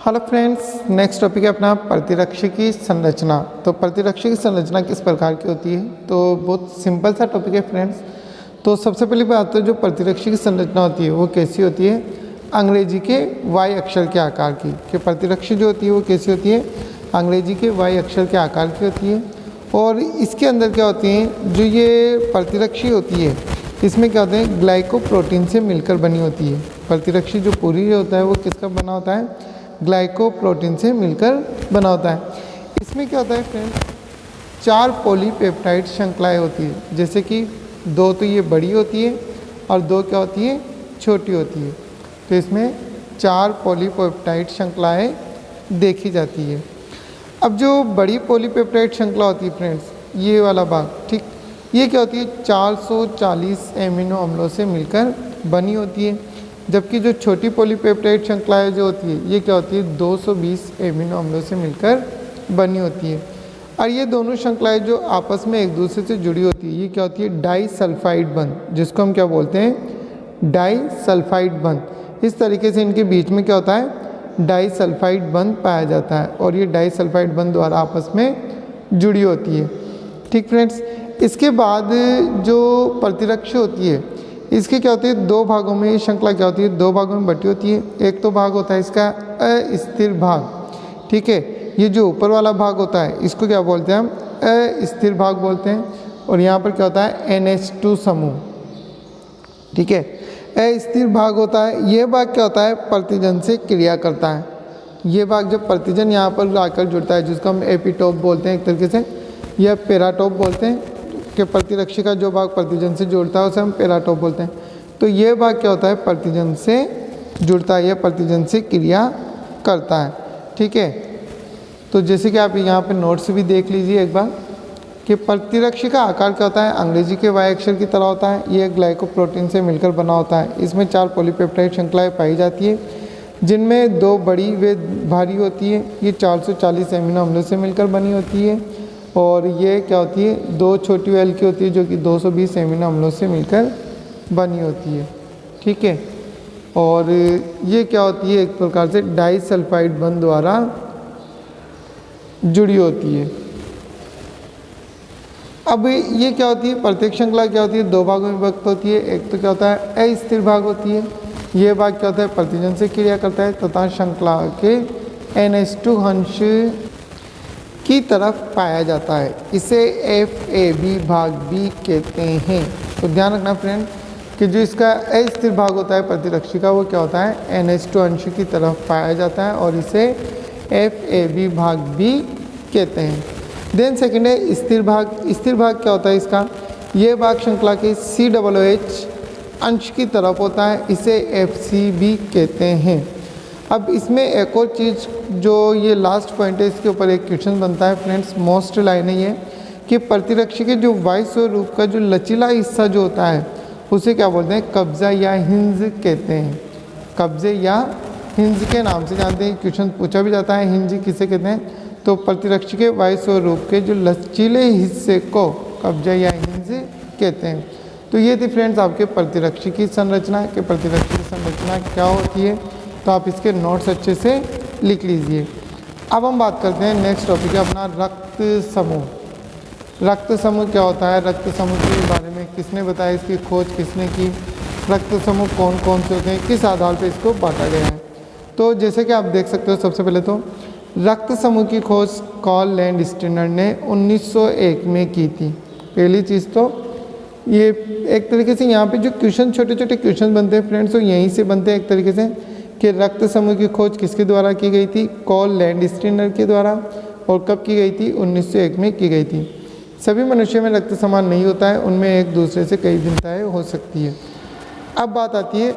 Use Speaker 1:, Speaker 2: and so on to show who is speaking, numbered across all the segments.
Speaker 1: Hello friends, next topic है अपना प्रतिरक्षी की संरचना। तो प्रतिरक्षी की संरचना किस प्रकार की होती है? तो बहुत सिंपल सा टॉपिक है फ्रेंड्स। तो सबसे पहली बात तो जो प्रतिरक्षी की संरचना होती है वो कैसी होती है? अंग्रेजी के वाई अक्षर के आकार की। कि प्रतिरक्षी जो होती है वो कैसी होती है? अंग्रेजी के वाई अक्षर के आकार की होती है। और इसके अंदर क्या होती हैं? जो ये प्रतिरक्षी होती है इसमें क्या होते हैं? ग्लाइकोप्रोटीन से मिलकर बनी होती है। प्रतिरक्षी जो पूरी होता है वो किसका बना होता है? ग्लाइकोप्रोटीन से मिलकर बना होता है। इसमें क्या होता है फ्रेंड्स? 4 पॉलीपेप्टाइड श्रृंखलाएं होती है। जैसे कि 2 तो ये बड़ी होती है और 2 क्या होती है? छोटी होती है। तो इसमें 4 पॉलीपेप्टाइड श्रृंखलाएं देखी जाती है। अब जो बड़ी पॉलीपेप्टाइड श्रृंखला होती है फ्रेंड्स, ये वाला भाग, ठीक, ये क्या होती है? 440 एमिनो अम्लों से मिलकर बनी होती है। जबकि जो छोटी पॉलीपेप्टाइड श्रृंखलाएं जो होती है ये क्या होती है? 220 एमिनो अम्लों से मिलकर बनी होती है। और ये दोनों श्रृंखलाएं जो आपस में एक दूसरे से जुड़ी होती है ये क्या होती है? डाइसल्फाइड बंध, जिसको हम क्या बोलते हैं? डाइसल्फाइड बंध। इस तरीके से इनके बीच में क्या होता है? डाइसल्फाइड बंध पाया जाता है और ये डाइसल्फाइड बंध द्वारा आपस में जुड़ी होती है। ठीक फ्रेंड्स, इसके बाद जो प्रतिरक्षी होती है इसके क्या होती है? 2 भागों में ये श्रृंखला क्या होती है? 2 भागों में बटी होती है। एक तो भाग होता है इसका अस्थिर भाग, ठीक है। ये जो ऊपर वाला भाग होता है इसको क्या बोलते हैं? हम अस्थिर भाग बोलते हैं। और यहाँ पर क्या होता है? NH2 समूह, ठीक है। अस्थिर भाग होता है। ये भाग क्या होता है? प्रतिजन से क्रिया करता है। ये भाग जब प्रतिजन यहाँ पर आकर जुड़ता है जिसको हम एपिटोप बोलते हैं एक तरीके से, या पेराटोप बोलते हैं, कि प्रतिरक्षी का जो भाग प्रतिजन से जुड़ता है उसे हम पेराटोप बोलते हैं। तो ये भाग क्या होता है? प्रतिजन से जुड़ता है, यह प्रतिजन से क्रिया करता है, ठीक है। तो जैसे कि आप यहाँ पे नोट्स भी देख लीजिए एक बार कि प्रतिरक्षी का आकार क्या होता है? अंग्रेजी के वाई अक्षर की तरह होता है। ये ग्लाइकोप्रोटीन से मिलकर बना होता है। इसमें 4 पॉलीपेप्टाइड श्रृंखलाएँ पाई जाती है जिनमें 2 बड़ी वे भारी होती है। ये 440 एमिनो अम्लों से मिलकर बनी होती है। और ये क्या होती है? 2 छोटी वेल की होती है जो कि 220 एमिनो अम्लों से मिलकर बनी होती है, ठीक है। और ये क्या होती है? एक प्रकार से डाइसल्फाइड बंध द्वारा जुड़ी होती है। अब ये क्या होती है? प्रत्येक श्रृंखला क्या होती है? 2 भागों में विभक्त होती है। एक तो क्या होता है? अस्थिर भाग होती है। ये भाग क्या होता है? प्रतिजन से क्रिया करता है तथा श्रृंखला के NH2 अंश की तरफ पाया जाता है। इसे FAB भाग भी कहते हैं। तो ध्यान रखना फ्रेंड कि जो इसका अस्थिर भाग होता है प्रतिरक्षी का वो क्या होता है? NH2 अंश की तरफ पाया जाता है और इसे FAB भाग भी कहते हैं। देन सेकंड है स्थिर भाग। स्थिर भाग क्या होता है इसका? ये भाग श्रृंखला के COOH अंश की तरफ होता है। इसे FC भी कहते हैं। अब इसमें एक और चीज़ जो ये लास्ट पॉइंट है, इसके ऊपर एक क्वेश्चन बनता है फ्रेंड्स। मोस्ट लाइन है ये कि प्रतिरक्षी के जो वायु स्वरूप का जो लचीला हिस्सा जो होता है उसे क्या बोलते हैं? कब्जा या हिंज कहते हैं। कब्जे या हिंज के नाम से जानते हैं। क्वेश्चन पूछा भी जाता है हिंज किसे कहते हैं? तो प्रतिरक्षी के वायु स्वरूप के जो लचीले हिस्से को कब्जा या हिंज कहते हैं। तो ये थी फ्रेंड्स आपके प्रतिरक्षी की संरचना। कि प्रतिरक्षी की संरचना क्या होती है, तो आप इसके नोट्स अच्छे से लिख लीजिए। अब हम बात करते हैं नेक्स्ट टॉपिक है अपना रक्त समूह। रक्त समूह क्या होता है? रक्त समूह के बारे में किसने बताया? इसकी खोज किसने की? रक्त समूह कौन कौन से होते हैं? किस आधार पर इसको बांटा गया है? तो जैसे कि आप देख सकते हो, सबसे पहले तो रक्त समूह की खोज कार्ल लैंडस्टीनर ने 1901 में की थी। पहली चीज़ तो ये एक तरीके से यहाँ पे जो क्वेश्चन छोटे छोटे क्वेश्चन बनते हैं फ्रेंड्स वो यहीं से बनते हैं एक तरीके से कि रक्त समूह की खोज किसके द्वारा की गई थी? कार्ल लैंडस्टीनर के द्वारा। और कब की गई थी? 1901 में की गई थी। सभी मनुष्यों में रक्त समान नहीं होता है, उनमें एक दूसरे से कई भिन्नताएं हो सकती है। अब बात आती है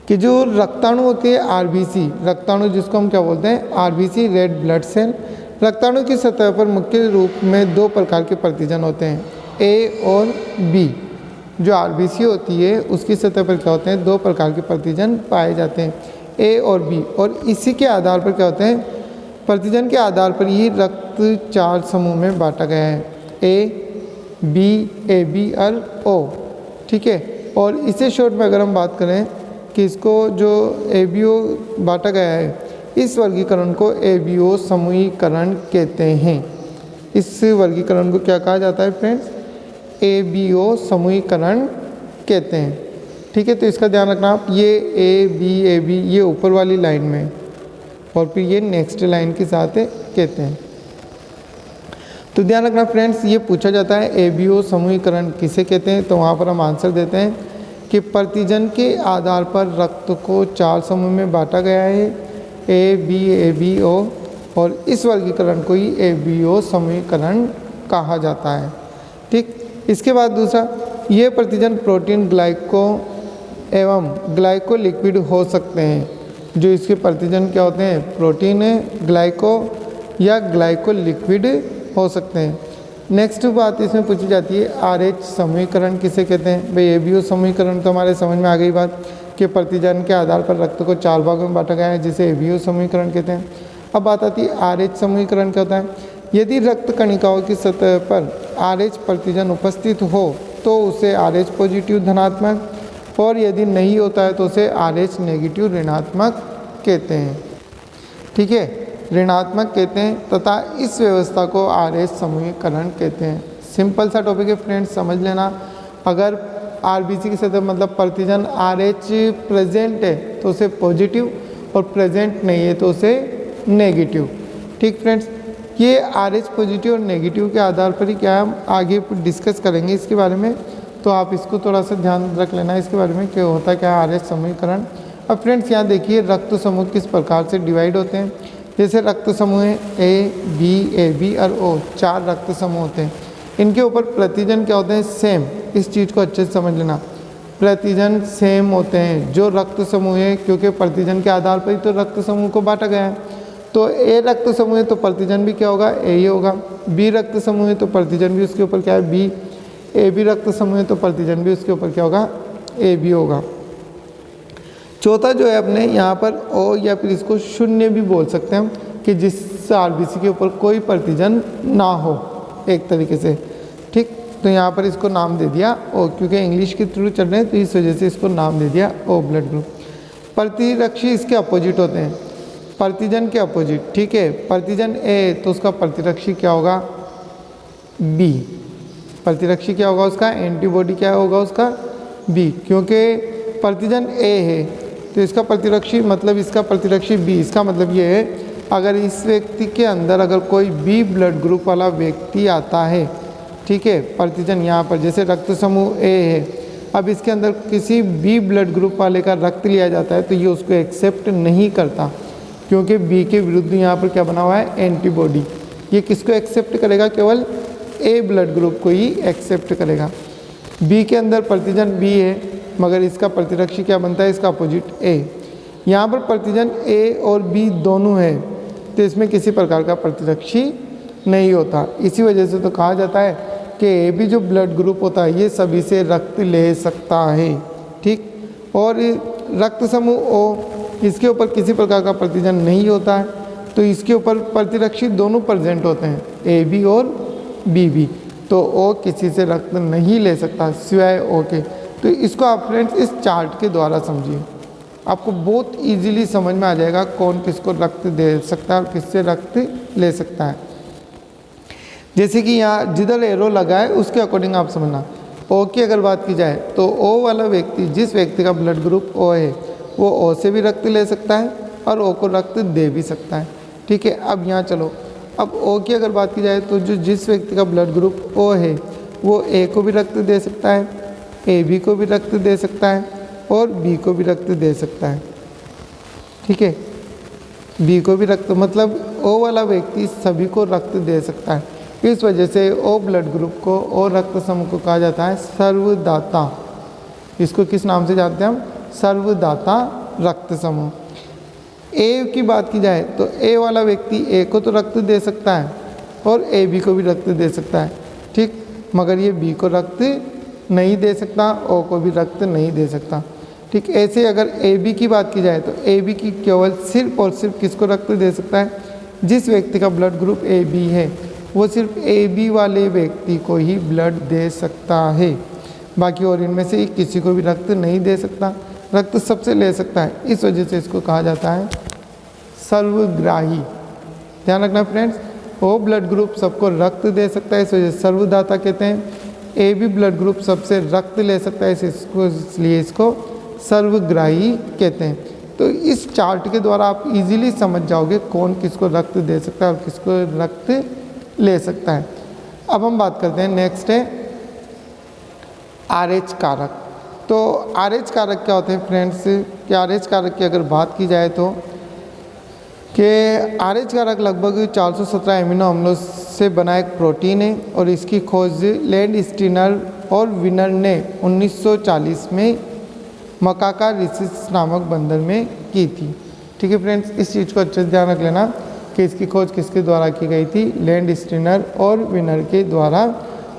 Speaker 1: कि जो रक्ताणु होते हैं RBC, रक्ताणु जिसको हम क्या बोलते हैं? RBC, red blood cell. रक्ताणु की सतह पर मुख्य रूप में 2 प्रकार के प्रतिजन होते हैं, A और B। जो RBC होती है उसकी सतह पर क्या होते हैं? 2 प्रकार के प्रतिजन पाए जाते हैं, A और B। और इसी के आधार पर क्या होते हैं? प्रतिजन के आधार पर ही रक्त 4 समूह में बांटा गया है, A, B, AB और O, ठीक है। और इसे शॉर्ट में अगर हम बात करें कि इसको जो ABO बांटा गया है, इस वर्गीकरण को ABO समूहीकरण कहते हैं। इस वर्गीकरण को क्या कहा जाता है फ्रेंड्स? ABO समूहीकरण कहते हैं। ठीक है, तो इसका ध्यान रखना आप, ये AB ये ऊपर वाली लाइन में और फिर ये नेक्स्ट लाइन के साथ कहते हैं। तो ध्यान रखना फ्रेंड्स, ये पूछा जाता है ABO समूहीकरण किसे कहते हैं, तो वहाँ पर हम आंसर देते हैं कि प्रतिजन के आधार पर रक्त को 4 समूह में बांटा गया है, ABO, और इस वर्गीकरण को ही ABO समूहीकरण कहा जाता है। ठीक, इसके बाद दूसरा, ये प्रतिजन प्रोटीन, ग्लाइको एवं ग्लाइको लिक्विड हो सकते हैं। जो इसके प्रतिजन क्या होते हैं? प्रोटीन है, ग्लाइको या ग्लाइको लिक्विड हो सकते हैं। नेक्स्ट बात इसमें पूछी जाती है RH समूहीकरण किसे कहते हैं? भाई ABO समूहीकरण तो हमारे समझ में आ गई बात कि प्रतिजन के आधार पर रक्त को 4 भागों में बांटा गया है, जिसे ABO समूहीकरण कहते हैं। अब बात आती है RH समूहीकरण क्या होता है? यदि रक्त कणिकाओं की सतह पर RH प्रतिजन उपस्थित हो तो उसे RH पॉजिटिव धनात्मक, और यदि नहीं होता है तो उसे RH नेगेटिव ऋणात्मक कहते हैं। ठीक है, ऋणात्मक कहते हैं, तथा इस व्यवस्था को RH समूहीकरण कहते हैं। सिंपल सा टॉपिक है फ्रेंड्स, समझ लेना। अगर RBC की सतह मतलब प्रतिजन RH प्रेजेंट है तो उसे पॉजिटिव, और प्रेजेंट नहीं है तो उसे नेगेटिव। ठीक फ्रेंड्स, ये RH पॉजिटिव और नेगेटिव के आधार पर ही क्या हम आगे डिस्कस करेंगे इसके बारे में, तो आप इसको थोड़ा सा ध्यान रख लेना इसके बारे में क्या होता है, क्या RH समीकरण। अब फ्रेंड्स यहाँ देखिए रक्त समूह किस प्रकार से डिवाइड होते हैं। जैसे रक्त समूह है AB और O, 4 रक्त समूह होते हैं। इनके ऊपर प्रतिजन क्या होते हैं? सेम। इस चीज़ को अच्छे से समझ लेना, प्रतिजन सेम होते हैं जो रक्त समूह है, क्योंकि प्रतिजन के आधार पर ही तो रक्त समूह को बांटा गया है। तो A रक्त समूह है तो प्रतिजन भी क्या होगा? A ही होगा। B रक्त समूह है तो प्रतिजन भी उसके ऊपर क्या है? B। AB रक्त समूह है तो प्रतिजन भी उसके ऊपर क्या होगा? AB होगा। चौथा जो है अपने यहाँ पर O, या फिर इसको शून्य भी बोल सकते हैं हम, कि जिस RBC के ऊपर कोई प्रतिजन ना हो एक तरीके से। ठीक, तो यहाँ पर इसको नाम दे दिया O, क्योंकि इंग्लिश के थ्रू चल रहे हैं तो इस वजह से इसको नाम दे दिया O ब्लड ग्रुप। प्रतिरक्षी इसके अपोजिट होते हैं, प्रतिजन के अपोजिट। ठीक है, प्रतिजन A तो उसका प्रतिरक्षी क्या होगा? B। प्रतिरक्षी क्या होगा उसका? एंटीबॉडी क्या होगा उसका? B। क्योंकि प्रतिजन A है तो इसका प्रतिरक्षी मतलब इसका प्रतिरक्षी B। इसका मतलब ये है अगर इस व्यक्ति के अंदर अगर कोई B ब्लड ग्रुप वाला व्यक्ति आता है, ठीक है, प्रतिजन यहाँ पर जैसे रक्त समूह A है, अब इसके अंदर किसी B ब्लड ग्रुप वाले का रक्त लिया जाता है तो ये उसको एक्सेप्ट नहीं करता, क्योंकि B के विरुद्ध यहाँ पर क्या बना हुआ है? एंटीबॉडी। ये किसको एक्सेप्ट करेगा? केवल A ब्लड ग्रुप को ही एक्सेप्ट करेगा। B के अंदर प्रतिजन B है मगर इसका प्रतिरक्षी क्या बनता है? इसका अपोजिट A। यहाँ पर प्रतिजन A और B दोनों है तो इसमें किसी प्रकार का प्रतिरक्षी नहीं होता। इसी वजह से तो कहा जाता है कि AB जो ब्लड ग्रुप होता है ये सभी से रक्त ले सकता है। ठीक, और रक्त समूह O, इसके ऊपर किसी प्रकार का प्रतिजन नहीं होता है तो इसके ऊपर प्रतिरक्षी दोनों प्रेजेंट होते हैं, AB और BB। तो O किसी से रक्त नहीं ले सकता सिवाय O के। तो इसको आप फ्रेंड्स इस चार्ट के द्वारा समझिए, आपको बहुत इजीली समझ में आ जाएगा कौन किसको रक्त दे सकता है और किससे रक्त ले सकता है। जैसे कि यहाँ जिधर एरो लगा है उसके अकॉर्डिंग आप समझना। O की अगर बात की जाए तो O वाला व्यक्ति, जिस व्यक्ति का ब्लड ग्रुप O है वो O से भी रक्त ले सकता है और O को रक्त दे भी सकता है। ठीक है, अब यहाँ चलो, अब O की अगर बात की जाए तो जिस व्यक्ति का ब्लड ग्रुप O है वो A को भी रक्त दे सकता है, AB को भी रक्त दे सकता है और B को भी रक्त दे सकता है। ठीक है, B को भी रक्त, मतलब O वाला व्यक्ति सभी को रक्त दे सकता है। इस वजह से O ब्लड ग्रुप को, O रक्त समूह को कहा जाता है सर्वदाता। इसको किस नाम से जानते हैं हम? सर्वदाता रक्त समूह। A की बात की जाए तो A वाला व्यक्ति A को तो रक्त दे सकता है और AB को भी रक्त दे सकता है। ठीक, मगर ये B को रक्त नहीं दे सकता, O को भी रक्त नहीं दे सकता। ठीक, ऐसे अगर AB की बात की जाए तो AB की केवल सिर्फ और सिर्फ किसको रक्त दे सकता है? जिस व्यक्ति का ब्लड ग्रुप AB है वो सिर्फ AB वाले व्यक्ति को ही ब्लड दे सकता है, बाकी और इनमें से किसी को भी रक्त नहीं दे सकता। रक्त सबसे ले सकता है, इस वजह से इसको कहा जाता है सर्वग्राही। ध्यान रखना फ्रेंड्स, ओ ब्लड ग्रुप सबको रक्त दे सकता है, इस वजह से सर्वदाता कहते हैं। ए बी ब्लड ग्रुप सबसे रक्त ले सकता है, इसलिए इसको सर्वग्राही कहते हैं। तो इस चार्ट के द्वारा आप इजीली समझ जाओगे कौन किसको रक्त दे सकता है और किसको रक्त ले सकता है। अब हम बात करते हैं, नेक्स्ट है RH कारक। तो RH कारक क्या होते हैं फ्रेंड्स, कि RH कारक की अगर बात की जाए तो कि RH कारक लगभग 417 एमिनो अम्लों से बना एक प्रोटीन है और इसकी खोज लैंडस्टीनर और विनर ने 1940 में मकाका रिसिस नामक बंदर में की थी। ठीक है फ्रेंड्स, इस चीज़ को अच्छे से ध्यान रख लेना कि इसकी खोज किसके द्वारा की गई थी, लैंडस्टीनर और विनर के द्वारा,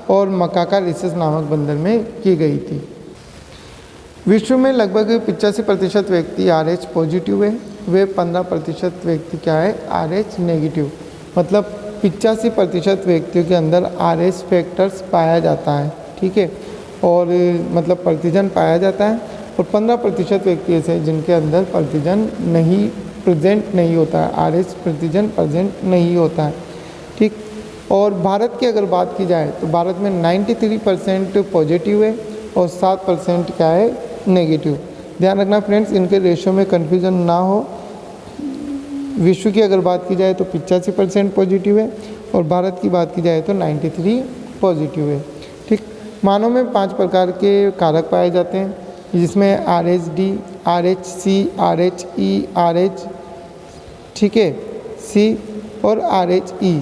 Speaker 1: और मकाका रिसिस नामक बंदर में की गई थी। विश्व में लगभग 85% व्यक्ति RH पॉजिटिव है, वे 15% व्यक्ति क्या है, RH नेगेटिव। मतलब 85% व्यक्तियों के अंदर RH फैक्टर्स पाया जाता है। ठीक है, और मतलब प्रतिजन पाया जाता है, और 15% व्यक्ति ऐसे हैं जिनके अंदर प्रतिजन नहीं प्रेजेंट नहीं होता है, RH प्रतिजन प्रेजेंट नहीं होता है। ठीक, और भारत की अगर बात की जाए तो भारत में 93% पॉजिटिव है और 7% क्या है, नेगेटिव। ध्यान रखना फ्रेंड्स, इनके रेशो में कन्फ्यूज़न ना हो। विश्व की अगर बात की जाए तो 85% पॉजिटिव है और भारत की बात की जाए तो 93 पॉजिटिव है। ठीक, मानव में 5 प्रकार के कारक पाए जाते हैं, जिसमें RHD, RHC, RHE, RH, ठीक है, C और RHE।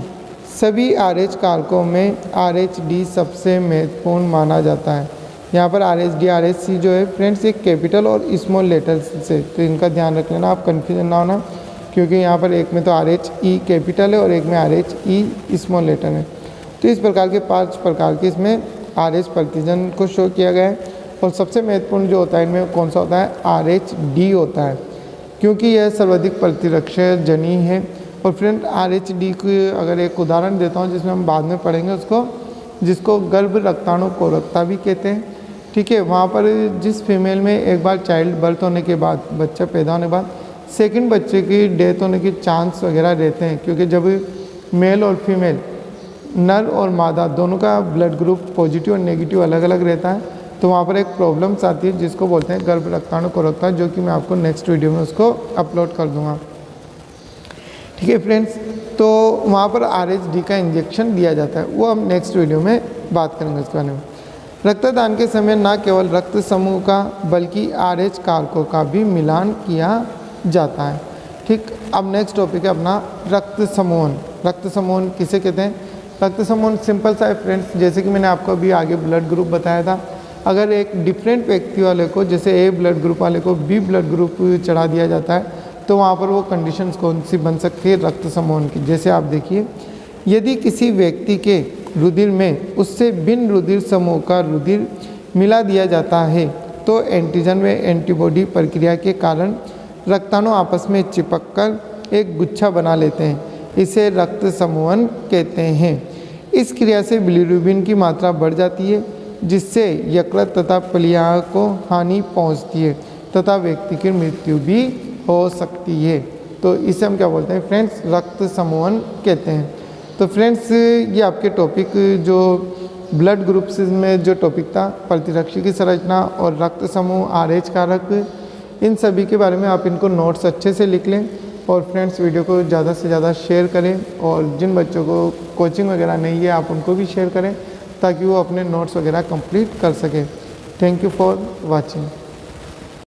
Speaker 1: सभी RH कारकों में RHD सबसे महत्वपूर्ण माना जाता है। यहाँ पर RHD, RHC जो है फ्रेंड्स, एक कैपिटल और स्मॉल लेटर्स से, तो इनका ध्यान रख लेना, आप कन्फ्यूजन ना होना, क्योंकि यहाँ पर एक में तो RHE कैपिटल है और एक में RHE स्मॉल लेटर है। तो इस प्रकार के 5 प्रकार के इसमें RH प्रतिजन को शो किया गया है, और सबसे महत्वपूर्ण जो होता है इनमें कौन सा होता है, RHD होता है, क्योंकि यह सर्वाधिक प्रतिरक्षक जनी है। और फ्रेंड RHD की अगर एक उदाहरण देता हूँ जिसमें हम बाद में पढ़ेंगे उसको, जिसको गर्भ रक्ताणु कोरकता भी कहते हैं। ठीक है, वहाँ पर जिस फीमेल में एक बार चाइल्ड बर्थ होने के बाद, बच्चा पैदा होने के बाद सेकंड बच्चे की डेथ होने की चांस वगैरह रहते हैं, क्योंकि जब मेल और फीमेल, नर और मादा दोनों का ब्लड ग्रुप पॉजिटिव और नेगेटिव अलग अलग रहता है, तो वहाँ पर एक प्रॉब्लम्स आती है जिसको बोलते हैं गर्भ रक्ताणु कोरकता, जो कि मैं आपको नेक्स्ट वीडियो में उसको अपलोड कर दूँगा। ठीक है फ्रेंड्स, तो वहाँ पर RHD का इंजेक्शन दिया जाता है, वो हम नेक्स्ट वीडियो में बात करेंगे उसके बारे में। रक्तदान के समय न केवल रक्त समूह का बल्कि RH कारकों का भी मिलान किया जाता है। ठीक, अब नेक्स्ट टॉपिक है अपना रक्त समूहन। रक्त समूहन किसे कहते हैं? रक्त समूहन सिंपल सा है फ्रेंड्स, जैसे कि मैंने आपको अभी आगे ब्लड ग्रुप बताया था, अगर एक डिफरेंट व्यक्ति वाले को, जैसे A ब्लड ग्रुप वाले को B ब्लड ग्रुप चढ़ा दिया जाता है, तो वहाँ पर वो कंडीशंस कौन सी बन सकती है रक्त समूहन की। जैसे आप देखिए, यदि किसी व्यक्ति के रुधिर में उससे भिन्न रुधिर समूह का रुधिर मिला दिया जाता है, तो एंटीजन व एंटीबॉडी प्रक्रिया के कारण रक्ताणु आपस में चिपककर एक गुच्छा बना लेते हैं, इसे रक्त समूहन कहते हैं। इस क्रिया से बिलीरुबिन की मात्रा बढ़ जाती है, जिससे यकृत तथा प्लीहा को हानि पहुंचती है तथा व्यक्ति की मृत्यु भी हो सकती है। तो इसे हम क्या बोलते हैं फ्रेंड्स? रक्त समूहन कहते हैं। तो फ्रेंड्स, ये आपके टॉपिक जो ब्लड ग्रुप्स में जो टॉपिक था, प्रतिरक्षी की संरचना और रक्त समूह, RH कारक, इन सभी के बारे में आप इनको नोट्स अच्छे से लिख लें। और फ्रेंड्स, वीडियो को ज़्यादा से ज़्यादा शेयर करें, और जिन बच्चों को कोचिंग वगैरह नहीं है आप उनको भी शेयर करें, ताकि वो अपने नोट्स वगैरह कंप्लीट कर सकें। Thank you for watching.